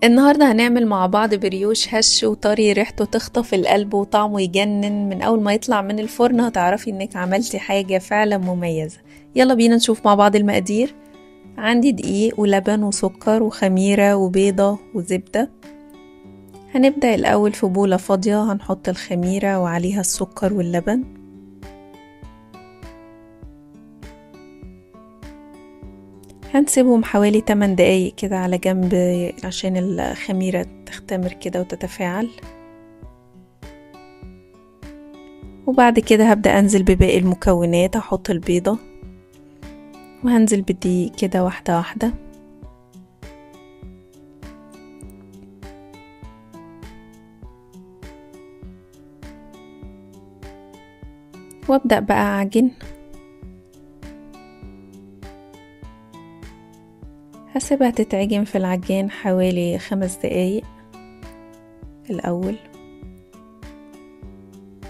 النهاردة هنعمل مع بعض بريوش هش وطري، ريحته تخطف القلب وطعمه يجنن. من أول ما يطلع من الفرن هتعرفي إنك عملتي حاجة فعلا مميزة. يلا بينا نشوف مع بعض المقادير. عندي دقيق ولبن وسكر وخميرة وبيضة وزبدة. هنبدأ الأول في بولة فاضية، هنحط الخميرة وعليها السكر واللبن. هنسيبهم حوالي 8 دقايق كده على جنب عشان الخميرة تختمر كده وتتفاعل. وبعد كده هبدأ أنزل بباقي المكونات، هحط البيضة وهنزل بالدقيق كده واحدة واحدة. وابدأ بقى أعجن. هسيبها تتعجن في العجان حوالي 5 دقايق الأول.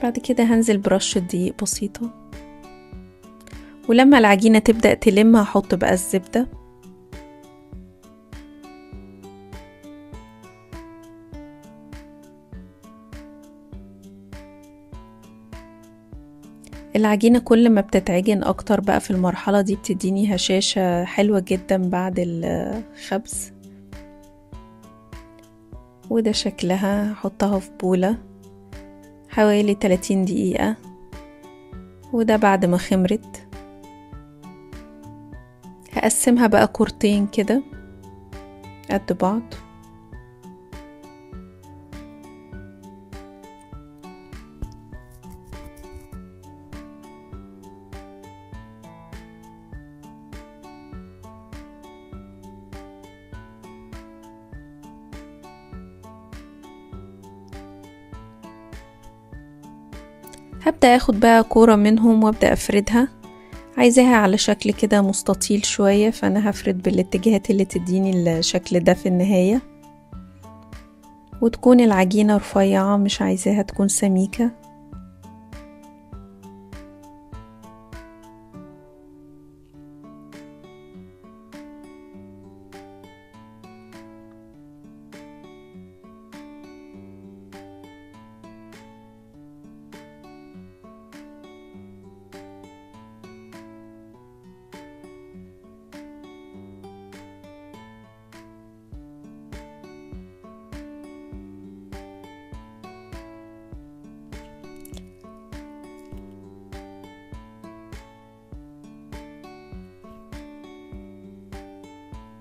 بعد كده هنزل برشة دقيق بسيطة، ولما العجينة تبدأ تلم هحط بقى الزبدة. العجينة كل ما بتتعجن أكتر بقى في المرحلة دي بتديني هشاشة حلوة جدا بعد الخبز. وده شكلها، هحطها في بولة حوالي 30 دقيقة. وده بعد ما خمرت هقسمها بقى كورتين كده قد بعض. هبدأ اخد بقى كورة منهم وابدأ افردها. عايزاها على شكل كده مستطيل شوية، فانا هفرد بالاتجاهات اللي تديني الشكل ده في النهاية. وتكون العجينة رفيعة، مش عايزاها تكون سميكة.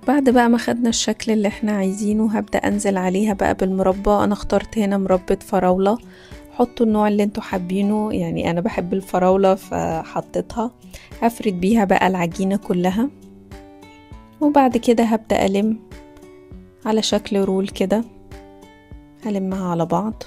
بعد بقى ما خدنا الشكل اللي احنا عايزينه هبدأ انزل عليها بقى بالمربى. انا اخترت هنا مربى فراولة، حطوا النوع اللي انتوا حابينه، يعني انا بحب الفراولة فحطيتها. هفرد بيها بقى العجينة كلها. وبعد كده هبدأ ألم على شكل رول كده، هلمها على بعض.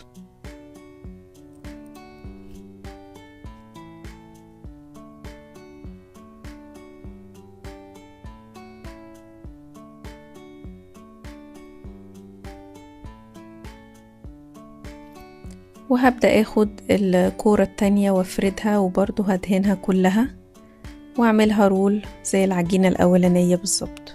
وهبدأ اخد الكورة التانية وافردها وبرضو هدهنها كلها واعملها رول زي العجينة الأولانية بالظبط.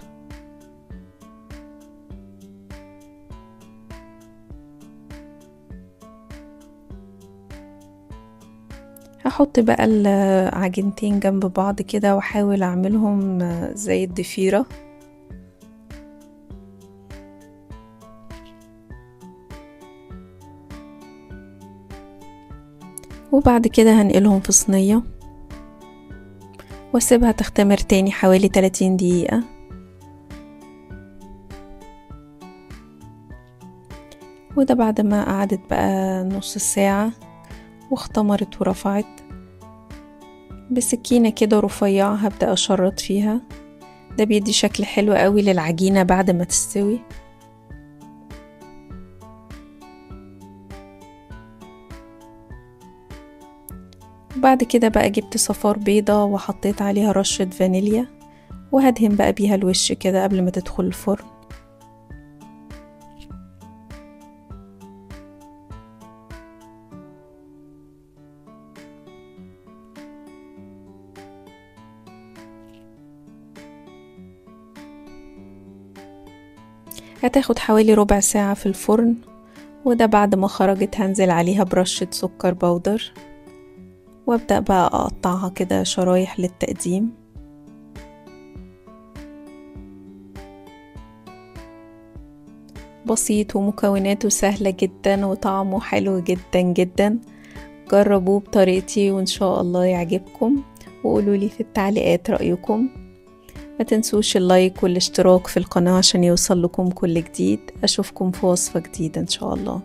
هحط بقى العجينتين جنب بعض كده واحاول اعملهم زي الضفيرة. وبعد كده هنقلهم في صينية واسيبها تختمر تاني حوالي 30 دقيقة. وده بعد ما قعدت بقى نص ساعة واختمرت ورفعت. بسكينة كده رفيعة هبدأ أشرط فيها، ده بيدي شكل حلو قوي للعجينة بعد ما تستوي. بعد كده بقى جبت صفار بيضة وحطيت عليها رشة فانيليا، وهدهن بقى بيها الوش كده قبل ما تدخل الفرن. هتاخد حوالي ربع ساعة في الفرن، وده بعد ما خرجت هنزل عليها برشة سكر بودر، وابدأ بقى اقطعها كده شرايح للتقديم. بسيط ومكوناته سهلة جدا وطعمه حلو جدا جدا. جربوه بطريقتي وان شاء الله يعجبكم، وقولولي في التعليقات رأيكم. ما تنسوش اللايك والاشتراك في القناة عشان يوصل لكم كل جديد. اشوفكم في وصفة جديدة ان شاء الله.